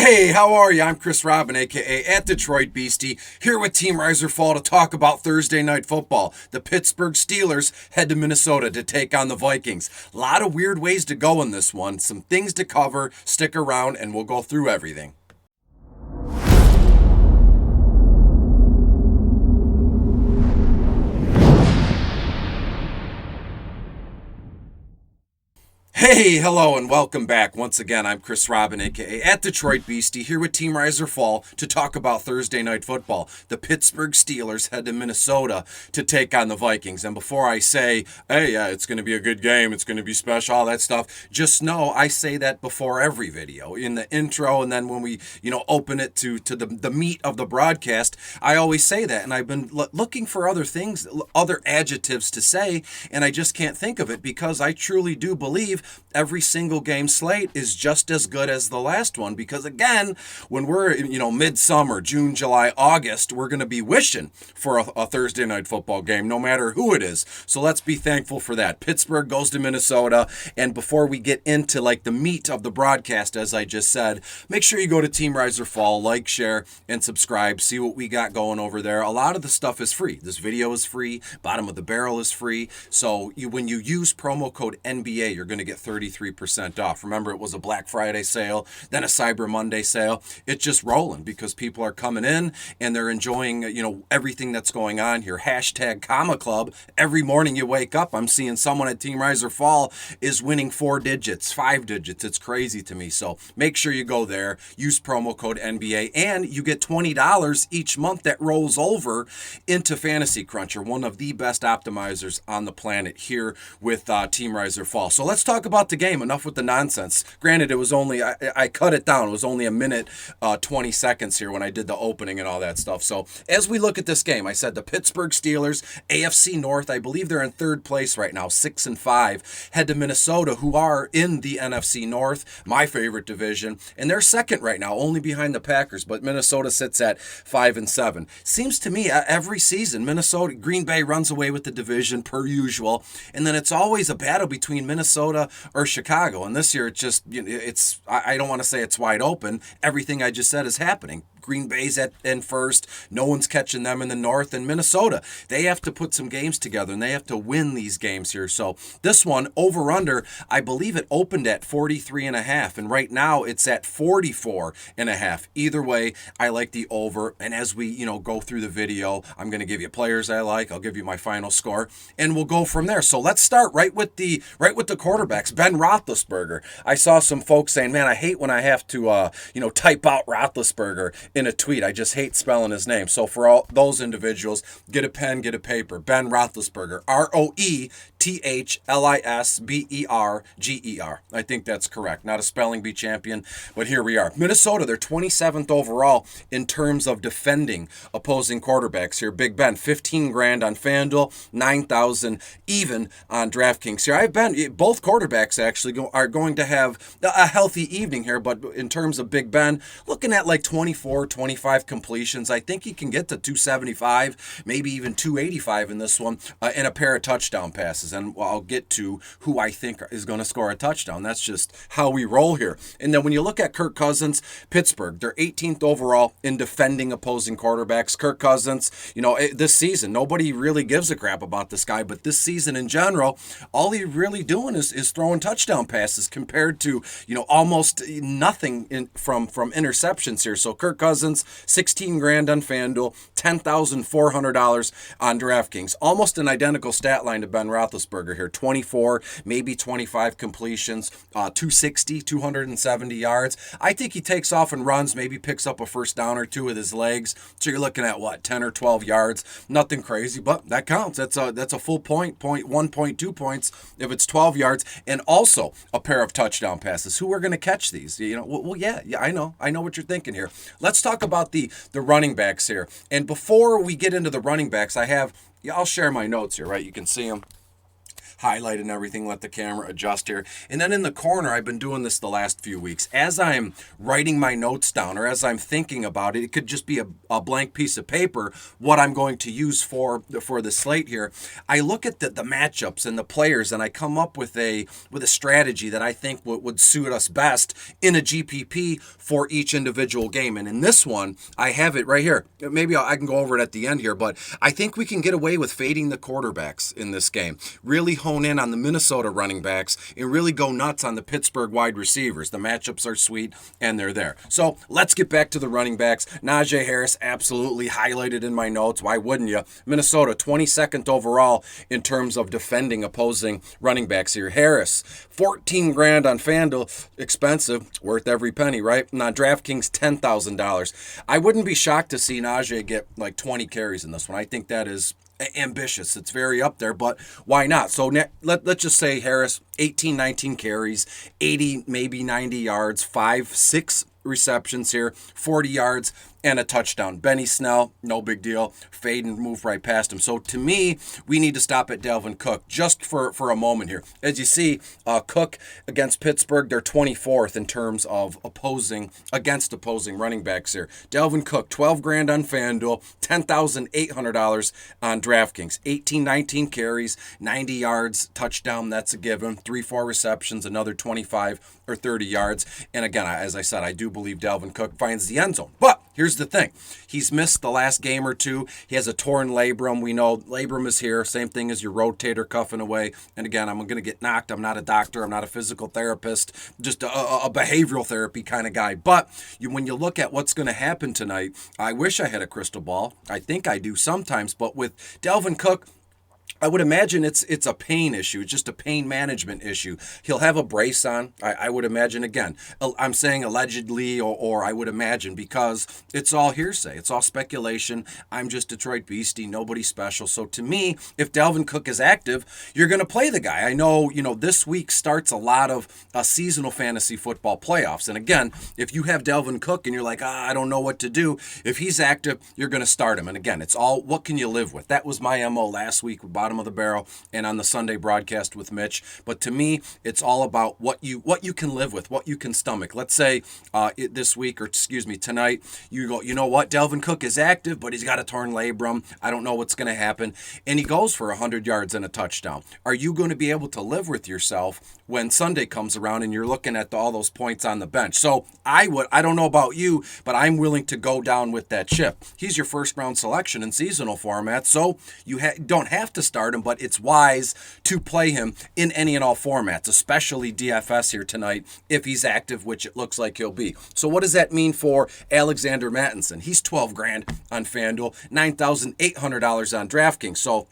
Hey, how are you? I'm Chris Robin, aka at Detroit Beastie, here with Team Riser Fall to talk about Thursday Night Football. The Pittsburgh Steelers head to Minnesota to take on the Vikings. A lot of weird ways to go in this one, some things to cover. Stick around and we'll go through everything. Hey, hello, and welcome back. Once again, I'm Chris Robin, aka at Detroit Beastie, here with Team Riser Fall to talk about Thursday Night Football. The Pittsburgh Steelers head to Minnesota to take on the Vikings. And before I say, hey, it's going to be a good game, it's going to be special, all that stuff, just know I say that before every video. In the intro, and then when we, open it to the meat of the broadcast, I always say that. And I've been looking for other things, other adjectives to say, and I just can't think of it because I truly do believe every single game slate is just as good as the last one, because again, when we're midsummer, June, July, August, we're going to be wishing for a Thursday Night Football game, no matter who it is. So let's be thankful for that. Pittsburgh goes to Minnesota, and before we get into the meat of the broadcast, as I just said, make sure you go to Team Riser Fall, like, share, and subscribe. See what we got going over there. A lot of the stuff is free. This video is free. Bottom of the barrel is free. So when you use promo code NBA, you're going to get 33% off. Remember, it was a Black Friday sale, then a Cyber Monday sale. It's just rolling because people are coming in and they're enjoying, everything that's going on here. Hashtag Comma Club. Every morning you wake up, I'm seeing someone at Team Riser Fall is winning 4 digits, 5 digits. It's crazy to me. So make sure you go there, use promo code NBA, and you get $20 each month that rolls over into Fantasy Cruncher, one of the best optimizers on the planet here with Team Riser Fall. So let's talk about the game. Enough with the nonsense. Granted, it was only, I cut it down. It was only a minute, 20 seconds here when I did the opening and all that stuff. So as we look at this game, I said the Pittsburgh Steelers, AFC North, I believe they're in third place right now, 6-5, head to Minnesota, who are in the NFC North, my favorite division, and they're second right now, only behind the Packers, but Minnesota sits at 5-7. Seems to me every season, Green Bay runs away with the division per usual, and then it's always a battle between Minnesota or Chicago. And this year, I don't want to say it's wide open. Everything I just said is happening. Green Bay's in first. No one's catching them in the North. And Minnesota, they have to put some games together, and they have to win these games here. So this one, over-under, I believe it opened at 43.5, and right now it's at 44.5. Either way, I like the over. And as we, go through the video, I'm going to give you players I like. I'll give you my final score, and we'll go from there. So let's start right with the quarterbacks. Ben Roethlisberger. I saw some folks saying, man, I hate when I have to, type out Roethlisberger in a tweet. I just hate spelling his name. So for all those individuals, get a pen, get a paper. Ben Roethlisberger. Roethlisberger. I think that's correct. Not a spelling bee champion, but here we are. Minnesota, they're 27th overall in terms of defending opposing quarterbacks here. Big Ben, $15,000 on FanDuel, $9,000 even on DraftKings here. Both quarterbacks actually are going to have a healthy evening here, but in terms of Big Ben, looking at 24, 25 completions. I think he can get to 275, maybe even 285 in this one, and a pair of touchdown passes. And I'll get to who I think is going to score a touchdown. That's just how we roll here. And then when you look at Kirk Cousins, Pittsburgh, they're 18th overall in defending opposing quarterbacks. Kirk Cousins, this season, nobody really gives a crap about this guy, but this season in general, all he's really doing is throwing touchdown passes compared to, almost nothing from interceptions here. So Kirk Cousins, $16,000 on FanDuel, $10,400 on DraftKings. Almost an identical stat line to Ben Roethlisberger here. 24, maybe 25 completions, 260, 270 yards. I think he takes off and runs, maybe picks up a first down or two with his legs. So you're looking at 10 or 12 yards. Nothing crazy, but that counts. That's a full point, 1.2 points if it's 12 yards, and also a pair of touchdown passes. Who are going to catch these? Yeah, I know what you're thinking here. Let's talk about the running backs here. And before we get into the running backs, I'll share my notes here, right? You can see them. highlight and everything, let the camera adjust here. And then in the corner, I've been doing this the last few weeks. As I'm writing my notes down or as I'm thinking about it, it could just be a blank piece of paper, what I'm going to use for the slate here. I look at the matchups and the players, and I come up with a strategy that I think would suit us best in a GPP for each individual game. And in this one, I have it right here. Maybe I can go over it at the end here, but I think we can get away with fading the quarterbacks in this game. Really hone in on the Minnesota running backs and really go nuts on the Pittsburgh wide receivers. The matchups are sweet and they're there. So let's get back to the running backs. Najee Harris, absolutely highlighted in my notes. Why wouldn't you? Minnesota, 22nd overall in terms of defending opposing running backs here. Harris, 14 grand on FanDuel, expensive, worth every penny, right? And on DraftKings, $10,000. I wouldn't be shocked to see Najee get like 20 carries in this one. I think that is ambitious. It's very up there, but why not? So let's just say Harris, 18, 19 carries, 80, maybe 90 yards, 6 receptions here, 40 yards, and a touchdown. Benny Snell, no big deal. Fade and move right past him. So to me, we need to stop at Dalvin Cook just for a moment here. As you see, Cook against Pittsburgh, they're 24th in terms of opposing running backs here. Dalvin Cook, 12 grand on FanDuel, $10,800 on DraftKings. 18, 19 carries, 90 yards, touchdown, that's a given. 3-4 receptions, another 25 or 30 yards. And again, as I said, I do believe Dalvin Cook finds the end zone. But here's the thing. He's missed the last game or two. He has a torn labrum. We know labrum is here. Same thing as your rotator cuffing away. And again, I'm going to get knocked. I'm not a doctor. I'm not a physical therapist. Just a behavioral therapy kind of guy. But when you look at what's going to happen tonight, I wish I had a crystal ball. I think I do sometimes. But with Dalvin Cook, I would imagine it's a pain issue, just a pain management issue. He'll have a brace on, I would imagine. Again, I'm saying allegedly or I would imagine because it's all hearsay. It's all speculation. I'm just Detroit Beastie, nobody special. So to me, if Dalvin Cook is active, you're going to play the guy. I know, this week starts a lot of seasonal fantasy football playoffs. And again, if you have Dalvin Cook and you're like, I don't know what to do, if he's active, you're going to start him. And again, it's all, what can you live with? That was my MO last week with bottom of the barrel and on the Sunday broadcast with Mitch. But to me, it's all about what you can live with, what you can stomach. Let's say tonight, you go, you know what, Dalvin Cook is active, but he's got a torn labrum. I don't know what's going to happen. And he goes for 100 yards and a touchdown. Are you going to be able to live with yourself when Sunday comes around and you're looking at all those points on the bench? So I don't know about you, but I'm willing to go down with that chip. He's your first round selection in seasonal format, so you don't have to start him, but it's wise to play him in any and all formats, especially DFS here tonight if he's active, which it looks like he'll be. So what does that mean for Alexander Mattinson? He's 12 grand on FanDuel, $9,800 on DraftKings. So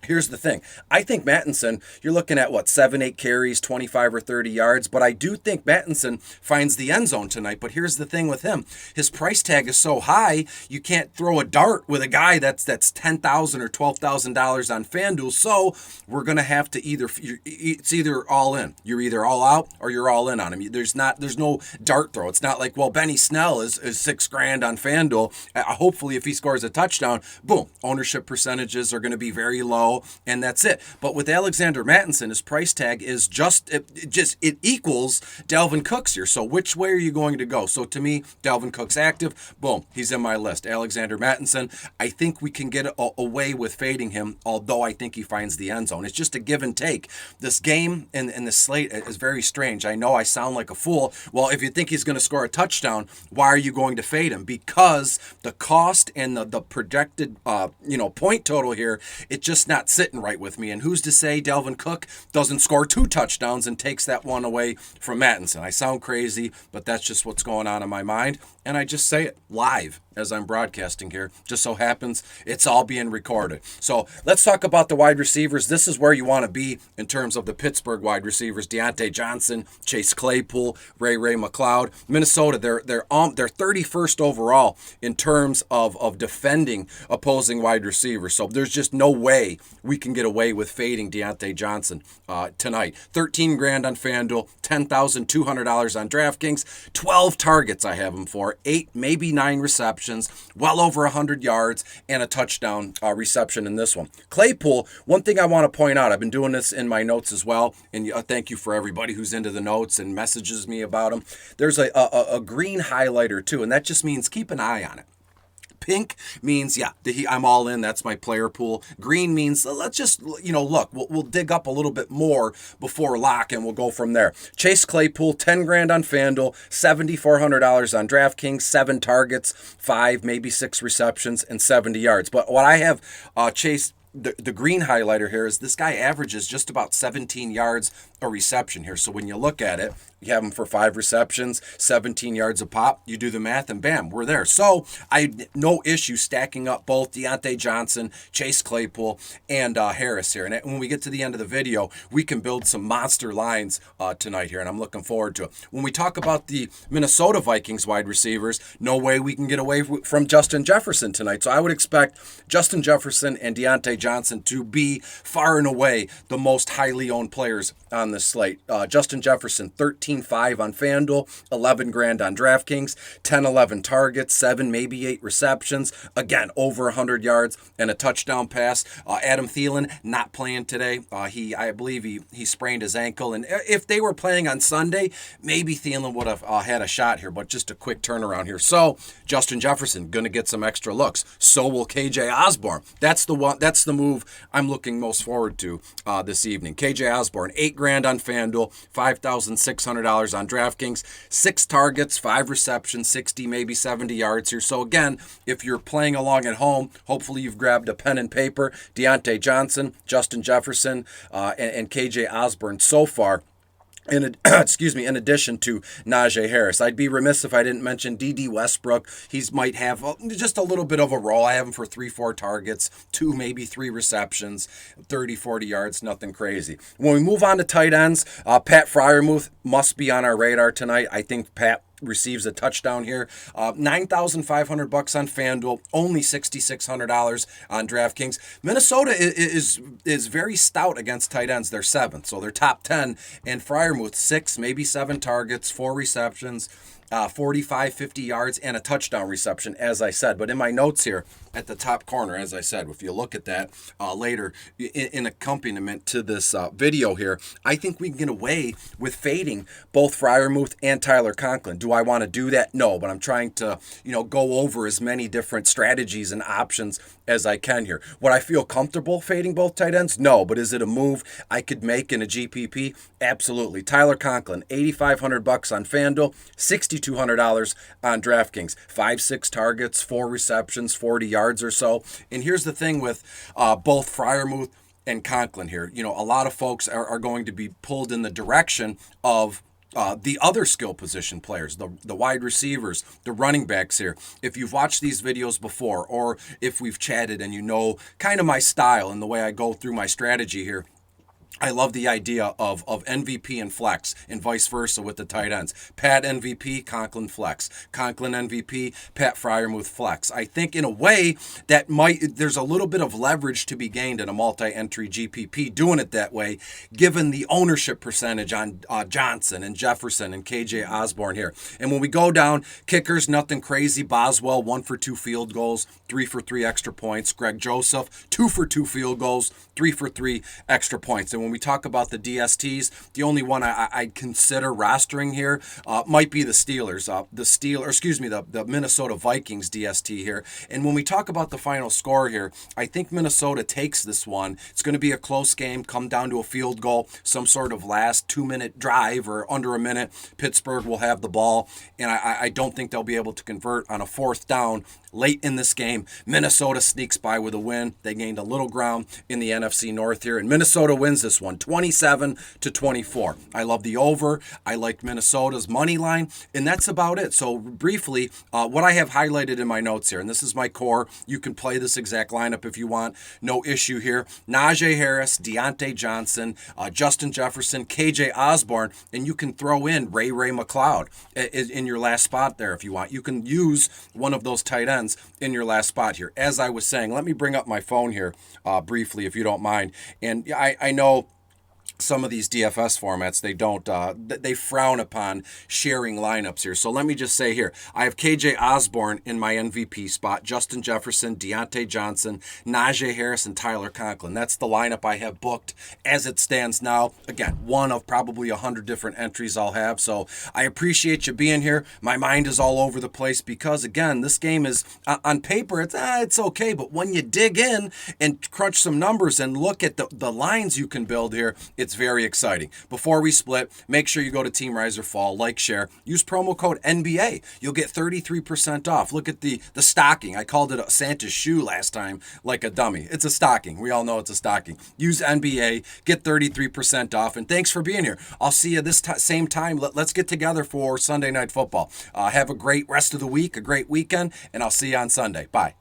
here's the thing. I think Mattinson, you're looking at 7-8 carries, 25 or 30 yards, but I do think Mattinson finds the end zone tonight. But here's the thing with him. His price tag is so high, you can't throw a dart with a guy that's $10,000 or $12,000 on FanDuel. So we're going to have to it's either all in. You're either all out or you're all in on him. There's no dart throw. It's not like, Benny Snell is $6 grand on FanDuel. Hopefully if he scores a touchdown, boom, ownership percentages are going to be very low. And that's it. But with Alexander Mattinson, his price tag is it equals Dalvin Cook's here. So which way are you going to go? So to me, Dalvin Cook's active. Boom, he's in my list. Alexander Mattinson, I think we can get away with fading him, although I think he finds the end zone. It's just a give and take. This game and the slate is very strange. I know I sound like a fool. Well, if you think he's going to score a touchdown, why are you going to fade him? Because the cost and the projected point total here, it's just not sitting right with me. And who's to say Dalvin Cook doesn't score 2 touchdowns and takes that one away from Mattinson? I sound crazy, but that's just what's going on in my mind. And I just say it live as I'm broadcasting here. Just so happens it's all being recorded. So let's talk about the wide receivers. This is where you want to be in terms of the Pittsburgh wide receivers. Deante Johnson, Chase Claypool, Ray McLeod. Minnesota, they're 31st overall in terms of defending opposing wide receivers. So there's just no way we can get away with fading Deante Johnson tonight. 13 grand on FanDuel, $10,200 on DraftKings, 12 targets I have him for, 8, maybe 9 receptions. receptions, well over 100 yards, and a touchdown reception in this one. Claypool, one thing I want to point out, I've been doing this in my notes as well, and thank you for everybody who's into the notes and messages me about them. There's a green highlighter too, and that just means keep an eye on it. Pink means, yeah, I'm all in. That's my player pool. Green means, let's just, look, we'll dig up a little bit more before lock and we'll go from there. Chase Claypool, 10 grand on FanDuel, $7,400 on DraftKings, 7 targets, 5, maybe 6 receptions, and 70 yards. But what I have Chase, the green highlighter here is this guy averages just about 17 yards a reception here. So when you look at it, you have him for 5 receptions, 17 yards a pop. You do the math, and bam, we're there. So I no issue stacking up both Deante Johnson, Chase Claypool, and Harris here. And when we get to the end of the video, we can build some monster lines tonight here, and I'm looking forward to it. When we talk about the Minnesota Vikings wide receivers, no way we can get away from Justin Jefferson tonight. So I would expect Justin Jefferson and Deante Johnson to be far and away the most highly owned players on this slate. Justin Jefferson, 13.5 on FanDuel, 11 grand on DraftKings, 10-11 targets, 7, maybe 8 receptions. Again, over 100 yards and a touchdown pass. Adam Thielen not playing today. I believe he sprained his ankle, and if they were playing on Sunday, maybe Thielen would have had a shot here, but just a quick turnaround here. So Justin Jefferson going to get some extra looks. So will KJ Osborne. That's the move I'm looking most forward to this evening. KJ Osborne, 8 grand on FanDuel, $5,600 on DraftKings, 6 targets, 5 receptions, 60, maybe 70 yards here. So again, if you're playing along at home, hopefully you've grabbed a pen and paper. Deante Johnson, Justin Jefferson, and KJ Osborne so far. In addition to Najee Harris. I'd be remiss if I didn't mention D.D. Westbrook. He might have just a little bit of a role. I have him for 3-4 targets, 2, maybe 3 receptions, 30, 40 yards, nothing crazy. When we move on to tight ends, Pat Freiermuth must be on our radar tonight. I think Pat receives a touchdown here. $9,500 on FanDuel, only $6,600 on DraftKings. Minnesota is very stout against tight ends. They're 7th, so they're top 10. And Freiermuth, 6, maybe 7 targets, 4 receptions, 45, 50 yards, and a touchdown reception, as I said. But in my notes here at the top corner, as I said, if you look at that later in accompaniment to this video here, I think we can get away with fading both Freiermuth and Tyler Conklin. Do I want to do that? No, but I'm trying to, go over as many different strategies and options as I can here. Would I feel comfortable fading both tight ends? No, but is it a move I could make in a GPP? Absolutely. Tyler Conklin, $8,500 on FanDuel, $6,200 on DraftKings. 5-6 targets, 4 receptions, 40 yards or so. And here's the thing with both Freiermuth and Conklin here. A lot of folks are going to be pulled in the direction of the other skill position players, the wide receivers, the running backs here. If you've watched these videos before, or if we've chatted and you know kind of my style and the way I go through my strategy here, I love the idea of MVP and flex and vice versa with the tight ends. Pat MVP, Conklin flex. Conklin MVP, Pat Freiermuth flex. I think in a way that there's a little bit of leverage to be gained in a multi-entry GPP doing it that way, given the ownership percentage on Johnson and Jefferson and KJ Osborne here. And when we go down, kickers, nothing crazy. Boswell, 1 for 2 field goals, 3 for 3 extra points. Greg Joseph, 2 for 2 field goals, 3 for 3 extra points. And when we talk about the DSTs, the only one I'd consider rostering here might be the Steelers. The Minnesota Vikings DST here. And when we talk about the final score here, I think Minnesota takes this one. It's going to be a close game, come down to a field goal, some sort of last 2-minute drive or under a minute. Pittsburgh will have the ball, and I don't think they'll be able to convert on a 4th down late in this game. Minnesota sneaks by with a win. They gained a little ground in the NFC North here, and Minnesota wins this one 27-24. I love the over. I like Minnesota's money line, and that's about it. So briefly, what I have highlighted in my notes here, and this is my core. You can play this exact lineup if you want. No issue here. Najee Harris, Deante Johnson, Justin Jefferson, KJ Osborne, and you can throw in Ray McLeod in your last spot there if you want. You can use one of those tight ends in your last spot here. As I was saying, let me bring up my phone here briefly if you don't mind. And I know some of these DFS formats, they don't, they frown upon sharing lineups here. So let me just say here, I have KJ Osborne in my MVP spot, Justin Jefferson, Deante Johnson, Najee Harris, and Tyler Conklin. That's the lineup I have booked as it stands now. Again, one of probably 100 different entries I'll have. So I appreciate you being here. My mind is all over the place because, again, this game is, on paper, it's okay. But when you dig in and crunch some numbers and look at the lines you can build here, it's very exciting. Before we split, make sure you go to Team Riser Fall, like, share, use promo code NBA. You'll get 33% off. Look at the stocking. I called it a Santa's shoe last time, like a dummy. It's a stocking. We all know it's a stocking. Use NBA, get 33% off, and thanks for being here. I'll see you this same time. Let's get together for Sunday Night Football. Have a great rest of the week, a great weekend, and I'll see you on Sunday. Bye.